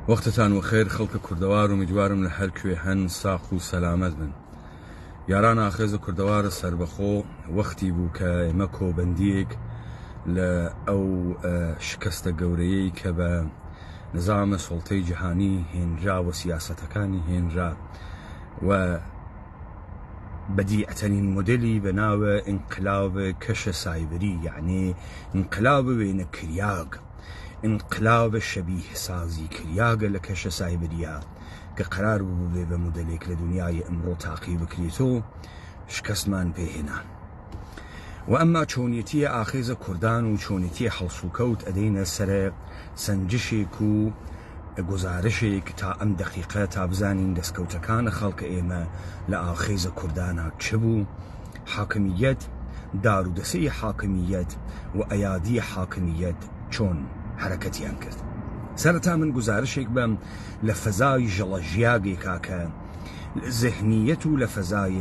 وەختتان وەخێر خەڵکە کوردەوار و میدوارم لە هەر کوێ هەن ساق و سەلامەت بن. یاران ئاخێزە کوردەوارە سربەخۆ وەختی بوو کە ئێمە کۆبەندیەک لە ئەو شکستە گەورەیەی کە بە نظامە سوڵتەی جیهانی هێنرا و سیاسەتەکانی هێنرا و بەدیعترین مۆدلی بە ناوە ئینقلاب کەشە سایبری، یعنی ئینقلاب وێنە کریاگ، انقلاب شبیه سازی کریاگە لە کەشە سایبریە کە قرار بوو بێ بە مودەلێک لە دنیای ئەمڕۆ تاقی بکرێتەوە شکستمان پێهێنان. و ئەمما چۆنیەتیە ئاخێزە کوردان و چۆنیەتی هەڵسوکەوت ئەدەینە سەر سنجشێک و گزارشێک تا ئەم دقیقە تا بزانین دەستکەوتەکانە خەڵکە ئێمە لە ئاخێزە کوردانە چ بوو، حاکمیەت، دارودەسەی حاکمیەت و ئەیادی حاکمیەت چۆن حرەکەتیان کرد. سەرەتا من گزارشێک بەم لە فەزای ژەڵەژیاگێکا کە زەهنیەت و لە فەزای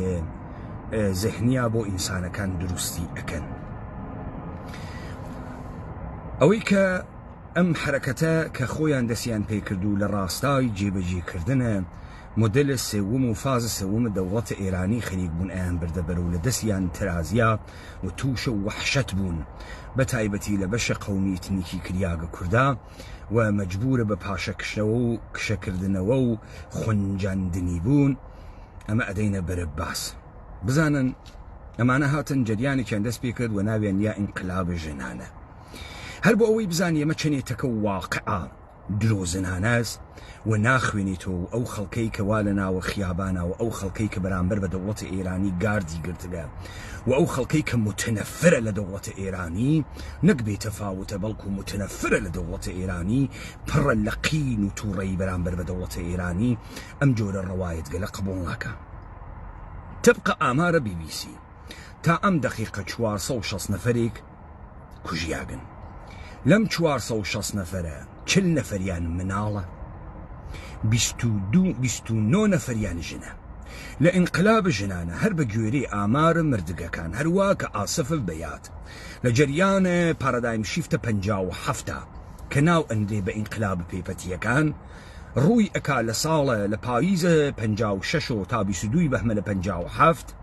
زەهنیا بۆ ئینسانەکان دروستی ئەکەن. ئەوەی کە ئەم حرەکەتە کە خۆیان دەستیان پێکردو لە ڕاستای جێبەجێکردنە مۆدلە سێوم و فازە سێومە دەوڵەتە ئێرانی خەریک بوون ئەیان بردەبەر و لە دەستیان ترازیا و تووشە و وەحشەت بوون، بە تایبەتی لە بەشە قەومی ئتنیکی کریاگە کووردا و مەجبورە بە پاشەکشەوە و کشەکردنەوە و خونجاندنی بوون. ئەمە ئەدەینە بەرە باس بزانن ئەمانە هاتن جەریانێکیان دەست پێ کرد و ناویان یا ئینقلابە ژنانە، هەر بۆ ئەوەی بزانێ ئەمە چەندێتەکە واقعا درۆزنانەست و ناخوێنێتەوە ئەو خەڵکەی کە وا لە ناوە خیابانە و ئەو خەڵکەی کە بەرامبەر بە دەوڵەتە ئێرانی گاردی گرتگە و ئەو خەڵکەی کە متەنەفرە لە دەوڵەتە ئێرانی، نەک بێتەفاوتە بەڵکو متەنەفرە لە دەوڵەتە ئێرانی، پڕە لە قین و تووڕەی بەرامبەر بە دەوڵەتە ئێرانی، ئەم جۆرە ڕەوایەتگە لە قبوڵ ناکە. طبقە ئامارە BBC تا ئەم دقیقە 460 نەفەرێک کوژیاگن. لەم 460 نەفەرە 40 نەفەریان مناڵە، 29 نەفەریان ژنە. لە ئینقلاب ژنانە هەر بە گوێرەی ئامارە مردگەکان هەروە کە ئاسف بەیات لە جەریانە پارەدایم شیفتە 57 کە ناو ئەندێ بە ئینقلاب پێپەتیەکان ڕووی ئەکا لە ساڵە لە پاییزە 56 تا 22 بەهمە لە 57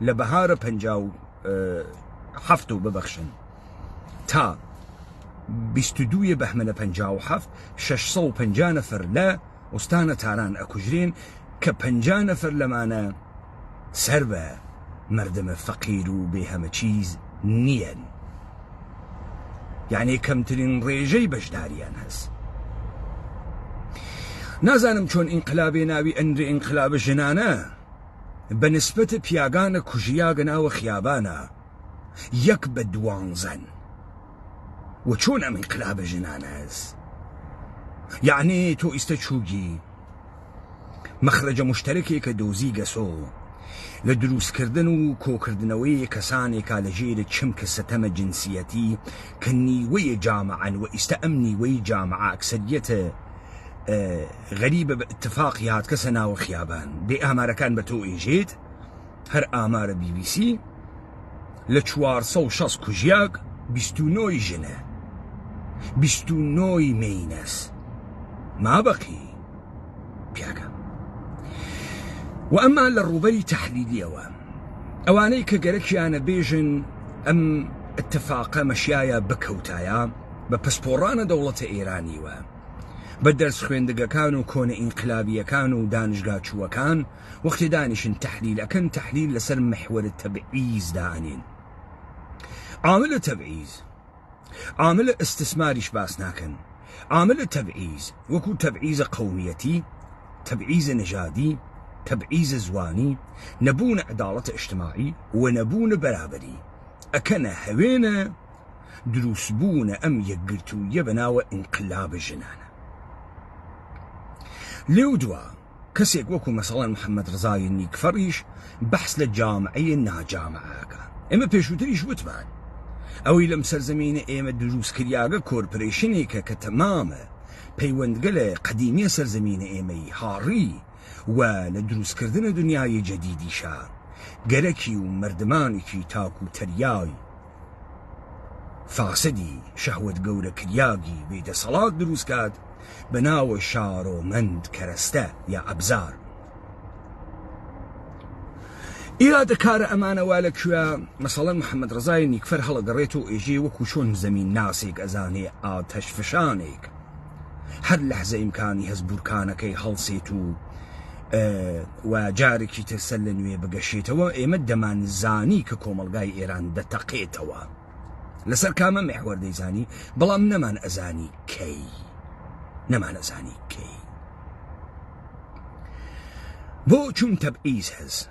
لە بەهارە 57 و ببەخشن تا 22 بەهمە لە 57 650 نەفەر لە ئوستانە تاران ئەکوژرێن کە 50 نەفەر لەمانە سەر بە مردمە فەقیر و بێ هەمە چیز نیەن، یعنی کەمترین ڕێژەی بەشداریان هەست. نازانم چۆن ئینقلابێ ناوی ئەندێ ئینقلابە ژنانە بە نسبەتە پیاگانە کوژیاگە ناوە خیابانە 1 بە 12 و چۆن ئەم ئینقلابە ژنانە هەست، یعنی تۆ ئیستە چووگی مەخرەجە مشتەرەکێکە دۆزی گەسۆ لە دروستکردن و کۆکردنەوەی کەسانێکا لە ژێرە چمکە سەتەمە جنسیەتی کە نیوەیە جامعەن و ئیستە ئەم نیوەی جامعە ئەکسەریەتە غەریبە بە ئتفاقی هات کەسە ناوە خیابان. بێ ئامارەکان بە تۆ ئێژێت هەر ئامارە BBC لە 460 کوژیاک 29 ژنە، 29 مەینەس مابەقی پیاکە. و ئەمما لە ڕووبەری تەحلیلیەوە ئەوانەی کە گەرەکیانە بێژن ئەم اتفاقە مەشیایە بکەوتایە بە پسپۆڕانە دەوڵەتە ئێرانیوە بە دەرس خوێندگەکان و کۆنە ئینقلابیەکان و دانیشگا چووەکان وەختی دانیشن تەحلیل ئەکەن، تەحلیل لەسەر محوەرە تەبعیز دانین. عاملە تەبعیز عاملە ئستثماریش باس ناکەن، عاملە تەبعیز وەکو تەبعیزە قەومیەتی، تەبعیزە نەژادی، تەبعیزە زوانی، نەبوونە عەداڵەتە ئیجتیماعی و نەبوونە بەرابەری ئەکەنە هەوێنە دروستبوونە ئەم یەکگرتوویە بەناوە ئینقلابە ژنانە. لێو دووە کەسێک وەکو مەسەڵەن محەممەد ڕزای نیکفەڕیش بەحس لە جامعەیە ناجامعەکە. ئێمە پێشووتریش وتمان ئەوەی لەم سەرزەمینە ئێمە دروستکریاگە کۆرپۆرێشنێکە کە تەمامە پەیوەندگە لە قەدیمیە سەرزەمینە ئێمەی هاڕی و لە دروستکردنە دنیای جەدیدیشە گەرەکی و مردمانێکی تاک و تەریای فاسدی شەهوەت گەورە کریاگی بێدەسەڵات دروست کات بناو شارومند كرسته يا أبزار إرادة كار أمانة والك شوية مثلا محمد رزاي نيكفر هلا قريتو إيجي وكو شون زمين ناسيك أزاني آتش فشانيك هر لحظة إمكاني هز بركانكي هلسيتو وجاركي تسلن وبقشيتو إيما دمان زاني ككوملغاي إيران دتقيتو لسر كاما محور دي زاني بلام نمان أزاني كي نمان أزاني كي بو چون تبعيز هز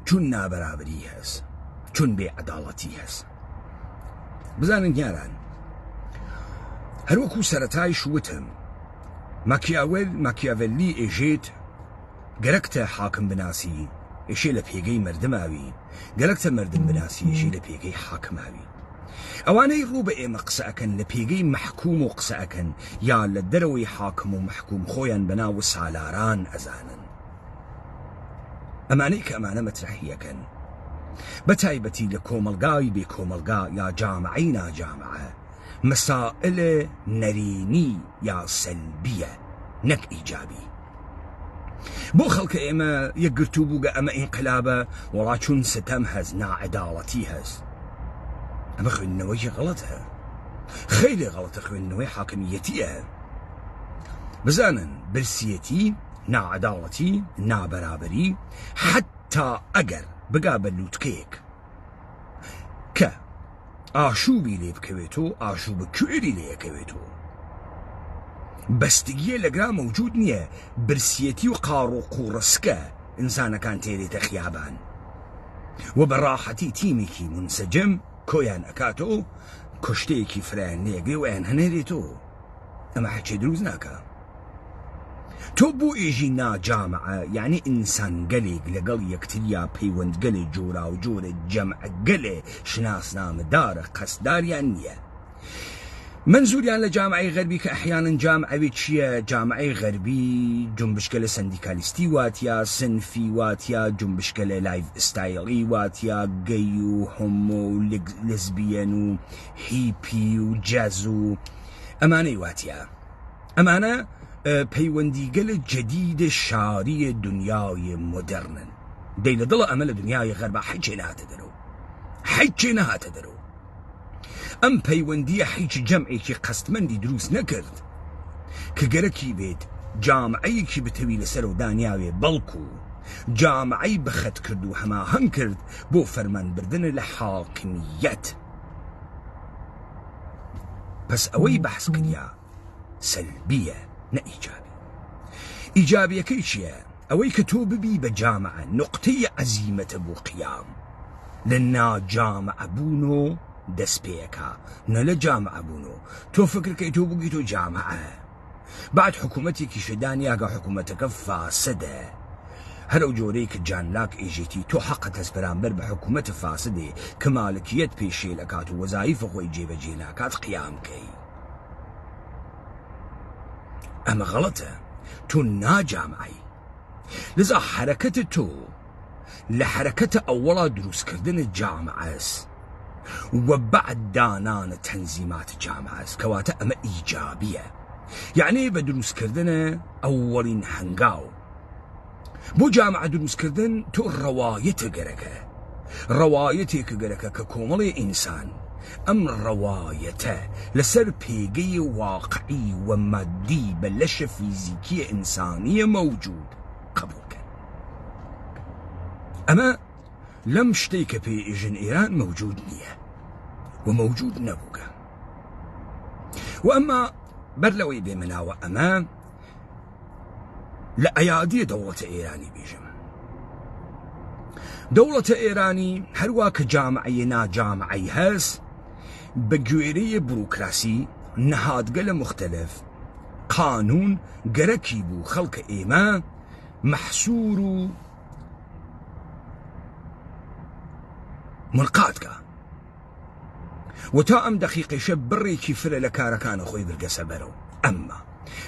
چون نابرابري هز چون بێعەداڵەتی هز بزانن یاران هەروەکو سەرەتایش وتم ماکیاڤێلی ئێژێت گەرەکتە حاکم بناسی ئێشێ لە پێگەی مردماوی گەرەکتە مردم بناسی ئێشێ لە پێگەی حاکماوی ئەوانەی ڕوو بە ئێمە قسە ئەکەن لە پێگەی مەحکوم و قسە ئەکەن یا لە دەرەوەی حاکم و مەحکوم خۆیان بەناو سالاران ئەزانن ئەمانەی کە ئەمانە مەترەحیەکەن بەتایبەتی لە کۆمەلگای بێ کۆمەلگا یا جامعەی ناجامعە مەسائل نەرێنی یا سەلبیە نەک ئیجابی بۆ خەڵکە ئێمە یەکگرتوو بووگە ئەمە ئینقلابە وەڵا چون ستەم هەز ناعەداڵەتی هەز ئەمە خوێندنەوەی غەڵەتە خەیلی غەڵەتە خوێندنەوەی حاکمیەتیە بزانن برسیەتی ناعەداڵەتی نابەرابەری حتا ئەگەر بگا بە لووتکەیەک کە ئاشوبی لێ بکەوێتەوە ئاشوب کوێری لێەکەوێتەوە بەستگیە لەگرا مەوجود نییە برسیەتی و قاڕ و قوڕسکە ئینسانەکان تێرێتە خیابان و بەڕاحەتی تیمێکی منسەجم کۆیان ئەکاتەوە کوشتەیەکی فرایان لێگرێ و ئەیان هەنێرێتەوە ئەمە هەچێ دروست ناکە تۆ بۆ ئێژی ناجامعە یعنی ئینسان گەلێک لەگەڵ یەکتریا پەیوەند گەلێ جۆرا و جۆرە جەمع گەلێ شناسنامەدارە قەسداریان نییە منزوریان لە جامعەی غەربی کە ئەحیانن جامعەوی چییە جامعەی غەربی جنبشکە لە سەندیکالیستی واتیا سنفی واتیا جنبشکە لە لایف ئستایڵی واتیا گەی و هۆمۆ و لزبیەن و هیپی و جەز و ئەمانەی واتیا ئەمانە پەیوەندیگەلە جەدیدە شاری دنیای مۆدەرنن دەی لە دڵە ئەمە لە دنیای غەربا حیچێ نهاتە دەرەوە ئەم پەیوەندیە هیچ جەمعێکی قەستمەندی دروست نەکرد کە گەرەکی بێت جامعەیەکی بتەوی لەسەر و دانیاوێ بەڵکو جامعەی بەخەت کرد و هەماهەنگ کرد بۆ فەرمانبردنە لە حاکمیەت پس ئەوەی بەحس کریا سەلبیە نە ئیجابی ئیجابیەکەی چییە ئەوەی کە تۆ ببی بە جامعە نقطەی عەزیمەتە بۆ قیام لە ناجامعە بوون و دەست پێیەکە نە لە جامعە بوون و تۆ فکرکەی تۆ بگیت و جامعە بعد حکوومەتێکی شدانیاگە حکوومەتەکە فاسدە هەرو جۆرەی کە جانلاک ئێژێتی تۆ حەقت هەست بەرامبەر بە حکوومەتە فاسدێ کە مالکیەت پێشێ لەکات و وەزایفە خۆی جێبەجێ ناکات قیامکەی ئەمە غەڵەتە تۆ ناجامعی لذا حرەکەتە تۆ لە حرەکەتە ئەوەڵا دروستکردنە جامعەس و بعد دانانە تەنزیمات جامعەس کەواتە ئەمە ئیجابیە یعنی بە دروستکردنە ئەوەڵین هەنگاو بۆ جامعە دروستکردن تۆ ڕەوایەتە گەرەکە ڕەوایەتێکە گەرەکە کە کۆمەڵی ئینسان ئەم ڕەوایەتە لەسەر پێگەی واقعی و مادی بە لەشە فیزیکیە ئینسانیە مەوجود قبولکەن ئەمە لەم شتەی کە پێ ئێژن ئێران مەوجود نییە و مەوجود نەبووگە و ئەمما بەر لەوەی بێمەناوە ئەمە لە ئەیادیە دەوڵەتە ئێرانی بێژم دەوڵەتە ئێرانی هەروە کە جامعەیە ناجامعەی هەست بە گوێرەیە بروکراسی نەهادگەلە مختلف قانون گەرەکی بوو خەڵکە ئێمە مەحسوور و منقادکە و تا ئەم دەقیقەیشە بڕێکی فرە لە کارەکانە خۆی برگەسە بەرەو ئەمما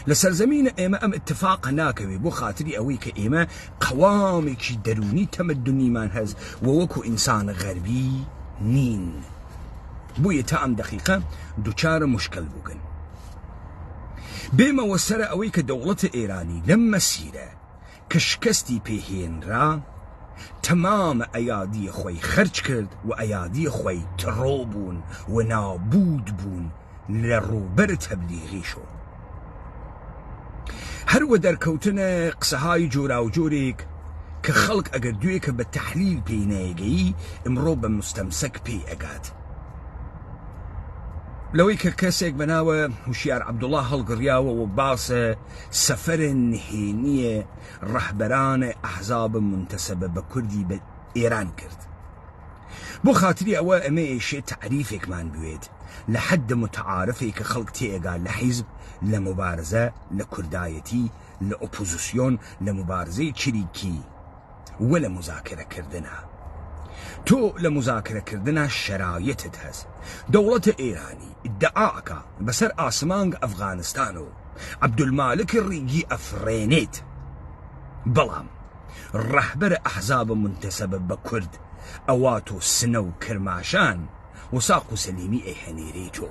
لە سەرزەمینە ئێمە ئەم اتفاقە ناکەوێ بۆ خاتری ئەوەی کە ئێمە قەوامێکی دەرونی تەمەدونیمان هەز و وەکو ئینسانە غەربی نین بوویە تا ئەم دەقیقە دووچارە مشکل بووگن بێمەوە سەر ئەوەی کە دەوڵەتە ئێرانی لەم مەسیرە کە شکستی پێهێنرا تەمامە ئەیادیە خۆی خەرج کرد و ئەیادیە خۆی تڕۆ بوون و نابود بوون لە ڕووبەر تەبلیغیشۆ. هەروە دەرکەوتنە قسەهای جۆرا و جۆرێک کە خەڵک ئەگەر دوێ کە بە تەحلیل پێی نەیەگەیی ئمڕۆ بە مستەمسەک پێی ئەگات. لەوەی کە کەسێک بەناوە هوشیار عەبدوڵڵا هەڵگڕیاوە و باسە سەفەرە نهێنیە ڕەهبەرانە ئەحزاب منتەسەبە بە کوردی بە ئێران کرد. بۆ خاتری ئەوە ئەمە ئێشێ تعریفێکمان بوێت لە حەدە متعارفێک کە خەڵک تێئگا لە حیزب، لە مبارزە، لە کوردایەتی، لە ئۆپۆزیسیۆن، لە مبارزەی چریکی و لە مزاکرەکردنە. تۆ لە مزاکرەکردنە شەرایەتت هەست. دەوڵەتە ئێرانی ئیدعاکە بەسەر ئاسمانگ ئەفغانستان و عەبدولمالک ڕیگی ئەفرێنێت، بەڵام ڕەهبەرە ئەحزاب منتەسەبە بە کورد ئەوات و سنە و کرماشان و ساق و سەلیمی ئەیهەنێرێتۆ.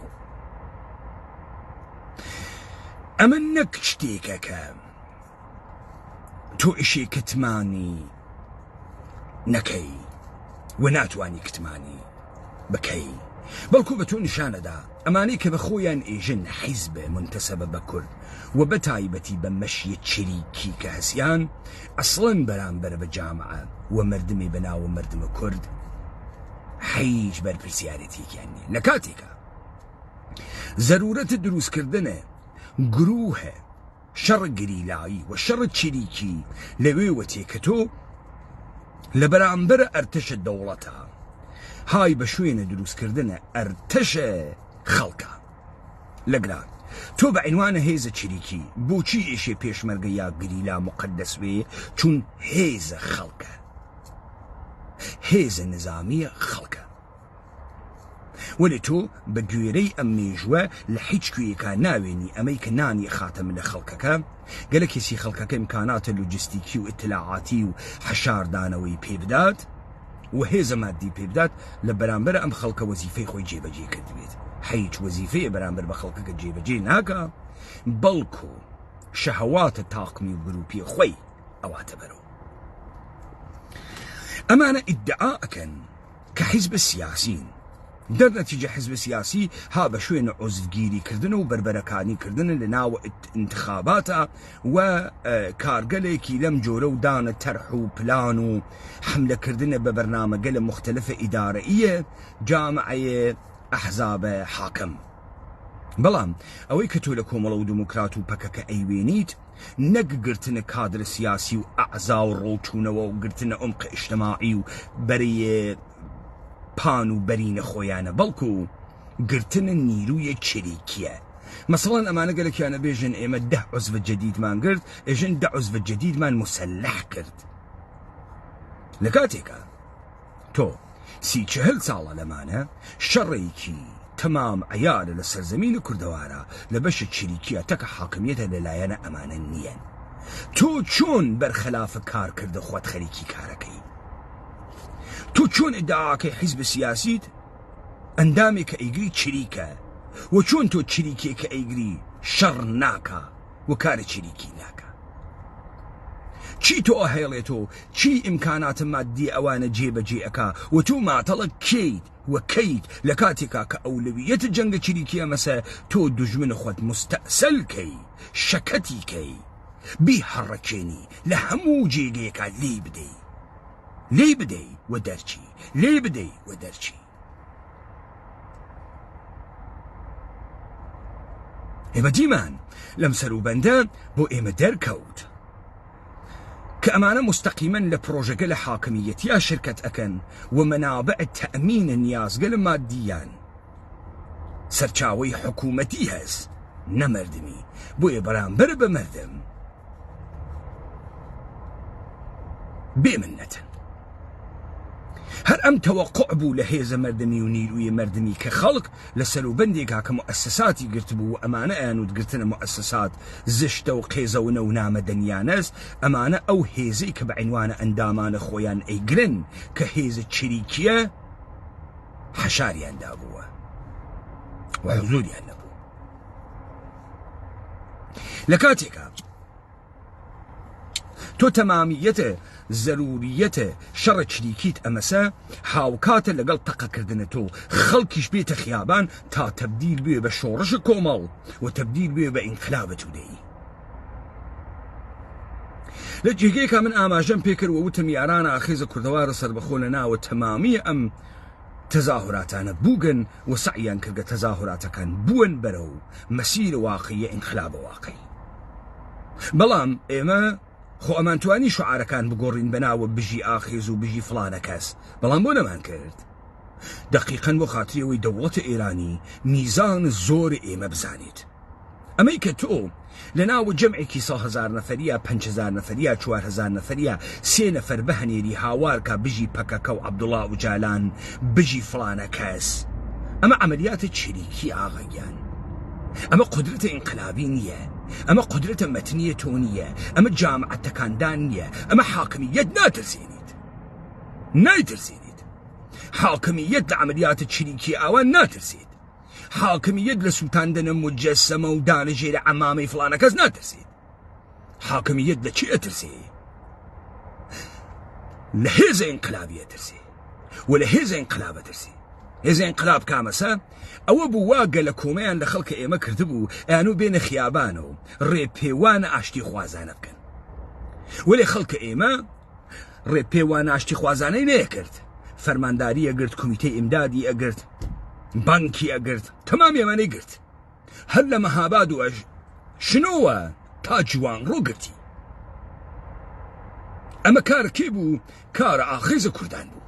ئەمە نەک شتێکە کە تۆ ئیشێ کتمانی نەکەی و ناتوانی کتمانی بکەی، بەڵکو بە تۆ نیشانەدا ئەمانەی کە بە خۆیان ئێژن حیزبە منتەسەبە بە کورد و بە تایبەتی بە مەشیە چریکی کە هەسیان ئەسڵەن بەرامبەر بە جامعە و مردمی بەناوە مردمە کورد هیچ بەرپرسیارەتێکیان نییە. لە کاتێکە زەرورەتە دروستکردنە گروهە شەڕ گریلایی و شەڕ چریکی لەوێوە تێکە تۆ لە بەرامبەر ئەرتەشە دەوڵەتە های بە شوێنە دروستکردنە ئەرتەشە خەڵکە. لەگران تۆ بە عینوانە هێزە چریکی بۆچی ئێشێ پێشمەرگە یا گریلا مقدس وێ؟ چون هێزە خەڵکە، هێزە نظامیە خەڵکە. وەلی تۆ بە گوێرەی ئەم مێژوە لە هیچ کوێیەکە ناوێنی ئەمەی کە نانی خاتەم لە خەڵکەکە گەلە کەسی خەڵکەکە ئیمکاناتە لۆجستیکی و ئیتلاعاتی و حەشاردانەوەی پێ بدات و هێزە مادی پێ بدات، لە بەرامبەر ئەم خەڵکە وەزیفەی خۆی جێبەجێ کردوێت. هیچ وەزیفەیە بەرامبەر بە خەڵکەکە جێبەجێ ناکە، بەڵکو شەهەواتە تاقمی و گروپی خۆی ئەواتە بەرەوە. ئەمانە ئیدعا ئەکەن کە حیزب سیاسین، دەرنەتیجە حیزب سیاسی ها بە شوێنە عوزگیریکردن و بربەرەکانیکردن لە ناوە انتخاباتە و کارگەلێکی لەم جۆرە و دانە تەرح و پلان و حملەکردنە بە بەرنامەگەلە مختلفە ئیدارەیە جامعەیە ئەحزابە حاکم. بەڵام ئەوەی کە تۆ لە کۆمەڵە و دموکرات و پەکەکە ئەیوێنیت نەک گرتنە کادر سیاسی و ئەعزا و ڕۆچوونەوە و گرتنە عمق ئیجتماعی و بەرەیە پان و بەرینە خۆیانە، بەڵکو گرتنە نیرویە چریکیە. مەسەڵەن ئەمانە گەلێکیانە بێژن ئێمە 10 عوزڤە جەدیدمان کرد، ئێژن 10 عوزڤە جەدیدمان مسەلح کرد. لە کاتێکە تۆ 30-40 ساڵە لەمانە شەڕێکی تەمام عیارە لە سەرزەمینی کوردەوارە لە بەشە چریکیە تەکە حاکمیەتە لەلایەنە ئەمانە نییەن. تۆ چۆن بەرخەلافە کارکردە خۆت خەریکی کارەکەی؟ تۆ چۆن ئیدعاکەی حیزب سیاسیت ئەندامێک کە ئەیگری چریکە و چۆن تۆ چریکێ کە ئەیگری شەڕ ناکە و کارە چریکی ناکە؟ چی تۆ ئەهێڵێتۆ؟ چی ئیمکاناتە مادی ئەوانە جێبەجێ ئەکا و تۆ ماتەڵە کەیت و کەیت لە کاتێکا کە ئەولەویەتە جەنگە چریکیە مەسە تۆ دوژمنە خۆت مستەئسەل کەی، شەکەتی کەی، بیهەڕەکێنی لە هەموو جێگەیەکە لێی بدەی، لێی بدەی و دەرچی، لێی بدەی و دەرچی. ئێمە دیمان لەم سەروبەندە بۆ ئێمە دەرکەوت کە ئەمانە مستەقیمەن لە پرۆژەگە لە حاکمیەتیا شرکەت ئەکەن و مەنابع تەئمینە نیازگە لە مادیان سەرچاوەی حکوومەتی هەست نەمەردمی، بۆیە بەرامبەر بە مەردم بێمنەتن. هەر ئەم تەوەقع بوو لە هێزە مەردمی و نیروی مەردمی کە خەڵک لە سەروبەندێکا کە مؤسساتی گرتبوو و ئەمانە ئەیانوتگرتنە مؤسسات زشتە و قێزەونە و نامەدەنیانەست، ئەمانە ئەو هێزەی کە بە عینوانە ئەندامانە خۆیان ئەیگرن کە هێزە چریکیە حەشاریاندا بووە و حوزوریان نەبوو. لكاتيكا تو تماميته ضروريته شر شريكيت أمسا حاوكات لقل طاقة كردنتو خلقش بيت خيابان تا تبديل بيه بشورش كومال وتبديل بيه بانقلاب تودي لجيكا من آماجن بيكر ووتم يارانا أخيز كردوار سربخولنا وتمامية أم تظاهراتنا بوغن وسعيا كرق تظاهرات كان بون برو مسير واقعي انقلاب واقعي بلام إما خو أمان تواني شعار كان بقورين بناو بجي آخيز وبجي فلانة كاس بلام بونا مان كرد دقيقا وخاطري وي دولة إيراني ميزان زور إما بزانيت أما يكتو لناو جمعي كي 100,000 نفرية 5,000 نفرية 4,000 نفرية 3 نفر بهنيري هاواركا بجي بكاكا وعبد الله وجالان بجي فلانة كاس أما عمليات تشريكي آغيان أما قدرة انقلابينية أما قدرة متنية تونية أما جامعة تكاندانية أما حاكمية ناترسينيت حاكمية لعمليات تشريكي آوان ناترسيد حاكمية لسلطان دنا مجسمة ودانجير عمامي فلانة كاز ناترسيد حاكمية لشيء ترسي لهذا انقلابية ترسي ولهذا انقلاب ترسي هذا انقلاب كامسا أو بواقع لكوميان لخلق إيما كردبو أنو بين خيابانو ريبيوان أشتي خوازانة بكن ولي خلق إيما ريبيوان أشتي خوازانة نيكرد فرمانداري أقرد كوميتي إمدادي أقرد بانكي أقرد تمام يماني قرد هل لما هابادو شنوه تاجوان رو قرتي أما كار كيبو كار آخيز كردان بو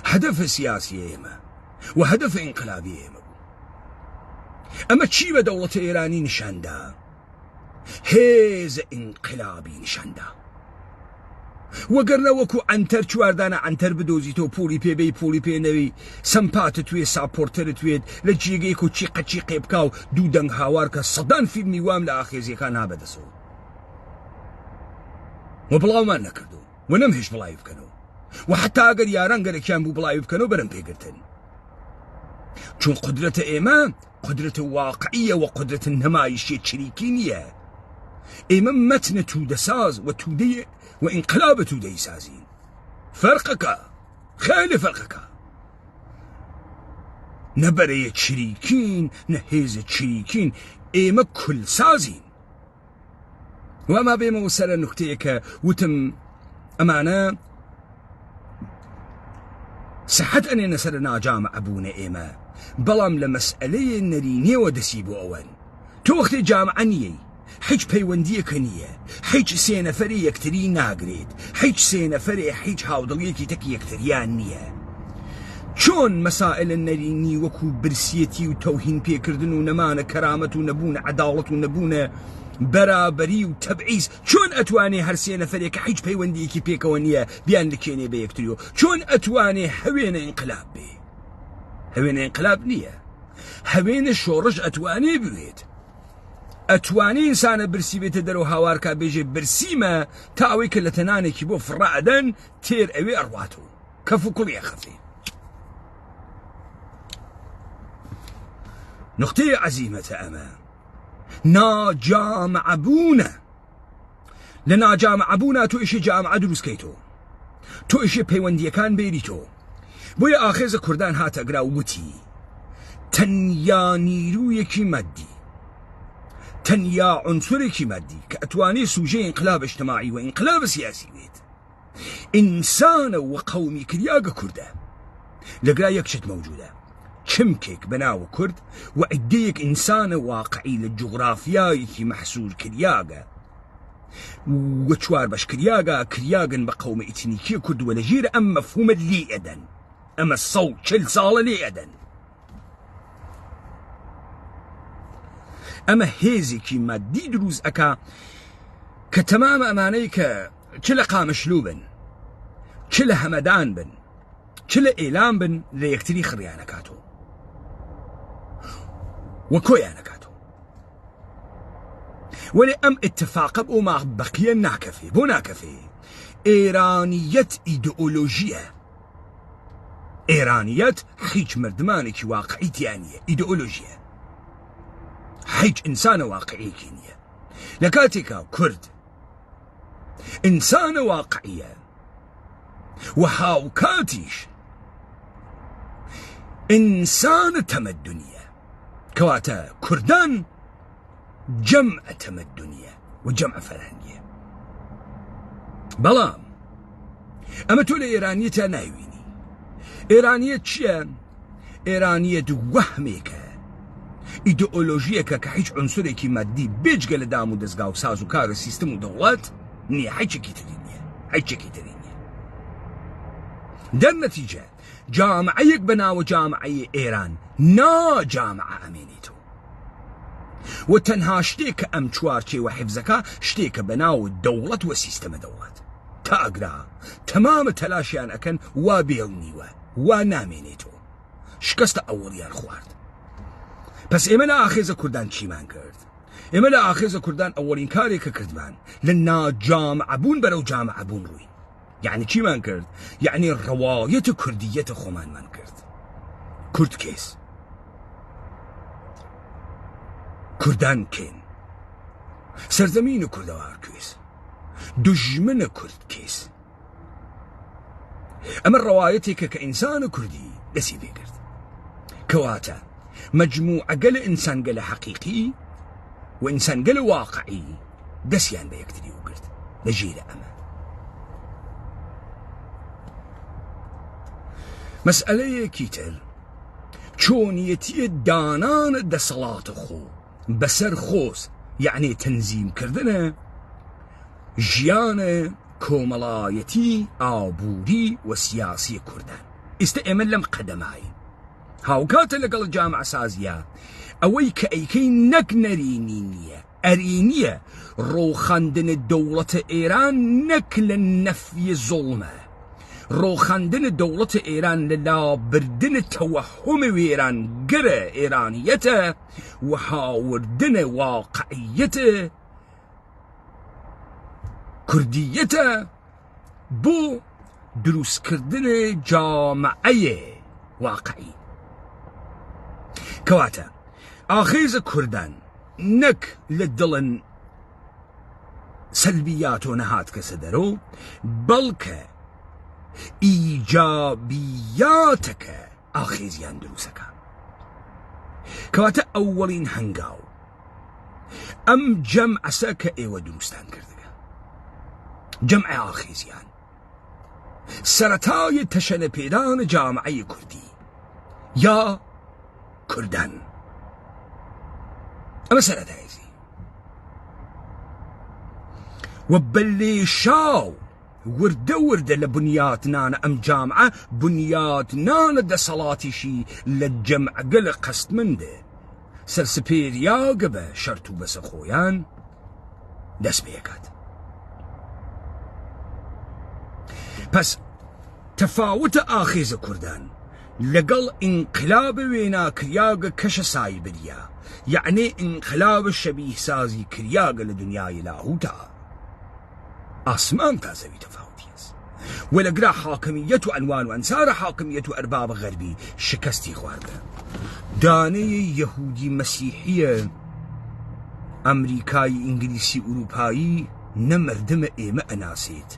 هدف سياسي إيما وهدف انقلابي إيما بو أما تشيب دولة إيراني نشاندا هيز انقلابي نشاندا وقرنا وكو عنتر چواردانا عنتر بدوزيتو پولی پی بي پولی پی نوي سمپات توي ساپورتر تويد لجيگيكو چيقا چيقي بكاو دو دنگ هاواركا صدان فيلمي وام لآخيزي كان هابدسو وبلاو ما نكردو ونمهش بلاي بكنو وحتى اگر ياران قرق كان بو بلاي بكنو برن بيقرتن چون قدرة إيما قدرة واقعية وقدرة النمايشية شريكينية إيما متن تودة ساز وتودة وانقلاب تودة سازين فرقك خيل فرقك نبرية شريكين نهيزة شريكين إيما كل سازين وما بيما وسر نكتيك وتم أمانة صحت أني نسرنا جامع أبونا إيما بلام لمسألة نريني ودسيبو أوان تو وقت جامع نيي حيج بيوندية كنية حيج سينا فري يكتري ناقريد حيج سينا فري حيج هاودليكي تكي يكتريان نية شون مسائل النريني وكو برسيتي وتوهين بيكردن ونمان كرامة ونبون عدالة ونبون برابري وتبعيز شون أتواني هرسينا فريك حيج بيونديكي بيكوانية بيان لكيني بيكتريو شون أتواني هوين انقلاب بي هوين انقلاب نية هوين الشورج أتواني بويد أتواني إنسان برسي بيت درو هاواركا بيجي برسيما تاوي كلتناني كيبو فرعدن تير أوي أرواتو كفو كل يخفي نقطة عزيمة أما ناجامع أبونا لنا جامع أبونا تو إشي جامع دروس كيتو تو إشي بيوندية كان بيريتو بويا آخيز كردان هاتا قراو بوتي تنيا نيرويكي مادي تنيا عنصريكي مادي كأتواني سوجي انقلاب اجتماعي وانقلاب سياسي بيت إنسان وقومي كرياغا كردا لقرا يكشت موجودة شمكيك بناو كرد وعديك إنسان واقعي للجغرافيايكي محسور كرياغا وشوار باش كرياغا بقوم إتنيكي كرد ولجير أم مفهوم اللي أدن أما الصوت شل صالة لي أدن أما هيزيكي مادي دروز أكا كتمام أمانيك كلا قامشلو بن كلا همدان بن كلا إيلام بن ليكتري خريانا كاتو وكويانا كاتو ولي أم اتفاق بو ما بقيا ناكفي بو ناكفي إيرانية إيدئولوجية إيرانية حيج مردمانك واقعي تيانية إيدئولوجية هیچ ئینسانە واقعیەکی نییە. لە کاتێکا کورد ئینسانە واقعیە و هاوکاتیش ئینسانە تەمەدونیە، کەواتە کوردان جەمع تەمەدونیە و جەمع فەرهەنگیە. بەڵام ئەمە تۆ لە ئێرانیەتە ناوینی. ئێرانیەت چییە؟ ئێرانیەت وەهمێکە، ئیدئۆلۆژیەکە کە هیچ عنسرێکی مادی بێجگە لە دام و دەستگا و ساز و کارە سیستم و دەوڵەت نییە، هیچێکی تری نییە، هیچێکی تری نییە. دەرنەتیجە جامعەیەک بە ناوە جامعەی ئێران ناجامعە ئەمێنێتەوە و تەنها شتێک کە ئەم چوارچێوە حیفزەکە شتێکە بە ناو دەوڵەت و سیستەمە دەوڵەت تا ئەگرا تەمامە تەلاشیان ئەکەن وا بێڵنیوە وا نامێنێتەوە، شکستە ئەوڵیان خوارد. پس ئێمە لە ئاخێزە کوردان چیمان کرد؟ ئێمە لە ئاخێزە کوردان ئەوەڵین کارێکە کردمان لە ناجامعەبوون بەرەو جامعەبوون ڕووی. یعنی چیمان کرد؟ یعنی ڕەوایەتە کوردیەتە خۆمانمان کرد. کورد کێس؟ کوردان کێن؟ سەرزەمینە کوردەوار کوێس؟ دوژمنە کورد کێس؟ ئەمە ڕەوایەتێکە کە ئینسانە کوردی دەسی پێ کرد، کەواتە مجموعە لە ئینسانگەلە حەقیقی و ئینسانگەلە واقعی دەستیان بە یەکتری وگرت لە ژێرە ئەمە. مەسئلەیەکی تر چۆنیەتیە دانانە دەسەڵاتە خۆ بەسەر خۆز، یعنی تەنزیمکردنە ژیانە کۆمەڵایەتی ئابووری و سیاسی کوردان. ئێستا ئێمە لەم قەدەماین هاوکاتە لەگەڵ جامع سازیە ئەوەی کە ئەیکەی نەک نەرینی نییە، ئەرینیە ڕۆخاندنە دەوڵەتە ئێران نەک لە نەفی زوڵمە، ڕۆخاندنە دەوڵەتە ئێران لە لابردنە تەوەهومە وێرانگەرە ئێرانیەتە و هاوردنە واقعیەتە کوردیەتە بۆ دروستکردنە جامعەیە واقعی. کەواتە ئاخێزە کوردان نەک لە دڵن سەلبیات و نەهات کەسە دەرەوە، بەڵکە ئیجابیاتەکە ئاخێزیان دروستەکە. کەواتە ئەوەڵین هەنگاو ئەم جەمعەسە کە ئێوە دروستان کردەکە، جەمعە ئاخێزیان سەرەتای تەشەنە پێدانە جامعەی کوردی یا کوردان. ئەمە سەرەتایزی و بەلێشاو وردە وردە لە بنیاتنانە ئەم جامعە بنیاتنانە دەسەڵاتیشی لە جەمعەگە لە قەستمندە سەرسپێریاگە بە شەرت و بەسە خۆیان دەست پێکات. پس تەفاوتە ئاخێزە کوردان لەگەڵ ئینقلابە وێناکریاگە کەشە سایبریە، یعنی ئینقلابە شەبیه سازی کریاگە لە دنیای لاهوتە ئاسمان تا زەوی تەفاوتی هەست و لەگرا حاکمیەت و ئەنوان و ئەنسارە حاکمیەت و ئەربابە غەربی شکستی خواردە. دانەیە یەهودی مەسیحیە ئەمریکایی ئینگلیسی ئوروپایی نە مردمە ئێمە ئەناسێت،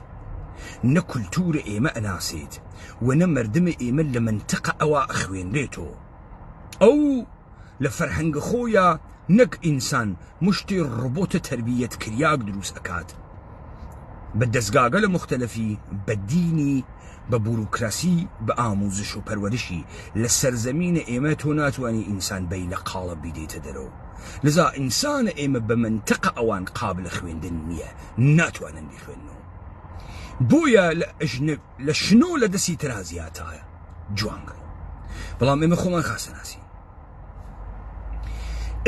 نە کولتورە ئێمە ئەناسێت و نە مردمە ئێمە لە منتەقە ئەوە ئەخوێنرێتەوە. ئەو لە فەرهەنگە خۆیە نەک ئینسان مشتی ڕۆبۆتە تەربیەت کریاک دروست ئەکات بە دەستگاگە لە مختلفی، بە دینی، بە بوروکراسی، بە ئاموزش و پەروەرشی. لە سەرزەمینە ئێمە تۆ ناتوانانی ئینسان بەی لە قاڵە بیدێتە دەرەوە، لذا ئینسانە ئێمە بە منتەقە ئەوان قابل خوێندن نییە، ناتوانن بیخوێنەوە. بۆیە لە شنۆ لە دەستی ترازیاتایە جوانگەڵ. بەڵام ئێمە خۆمان خاسەناسین،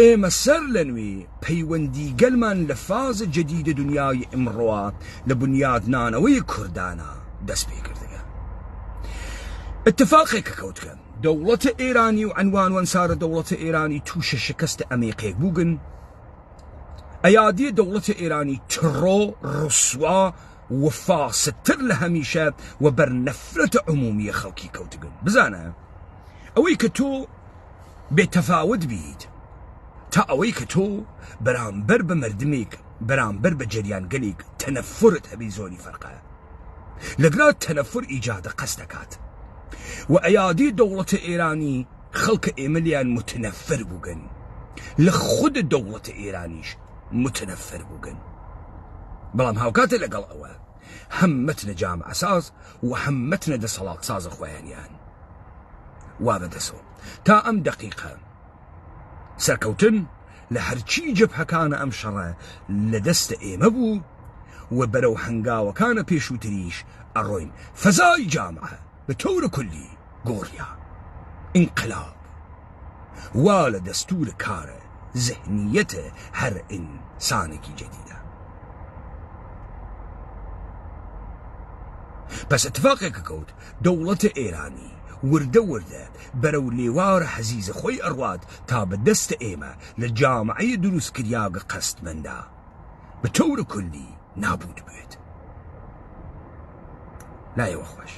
ئێمە سەر لە نوێ پەیوەندی گەلمان لە فازە جەدیدە دنیای ئەمڕۆوە لە بنیادنانەوەی کوردانە دەست پێ کردەکە. اتفاقێکە کەوتکە دەوڵەتە ئێرانی و عنوان و ئەنسارە دەوڵەتە ئێرانی تووشە شکستە ئەمێقێک بووگن، ئەیادیە دەوڵەتە ئێرانی تڕۆ ڕسوا و فاستر لە هەمیشە و بەرنەفرەتە عمومیە خەڵکی کەوتگن. بزانە ئەوەی کە تۆ بێتەفاوت بیت تا ئەوەی کە تۆ بەرامبەر بە مردمێک بەرامبەر بە جەریانگەلێک تەنەفرت هەبێ زۆری فەرقە لەگرا تەنەفر ئیجادە قەست دەکات و ئەیادی دەوڵەتە ئێرانی خەڵکە ئێمە لیان متنەفر بووگەن لە خود دەوڵەتە ئێرانیش متنەفر بووگەن بەڵام هاوکاتە لەگەڵ ئەوە هەممەتنە جامعە ساز و هەممەتنە دەسەڵات سازە خۆیانیان وا بەدەسۆ تا ئەم دەقیقە سەرکەوتن لە هەرچی جەبهەکانە ئەم شەڕە لە دەستە ئێمە بوو و بەرەو هەنگاوەکانە پێشووتریش ئەڕۆین فەزای جامعە بە تەورە کولی گۆڕیا ئینقلاب وا لە دەستورە کارە زەهنیەتە هەر ئینسانێکی جەدیدە پس اتفاقێکە کەوت دەوڵەتە ئێرانی وردە وردە بەرەو لێوارە حەزیزە خۆی ئەڕوات تا بە دەستە ئێمە لە جامعەیە دروستکریاگە قەستمەندا بە تەورە کولی نابوود بێت لایەوە خۆش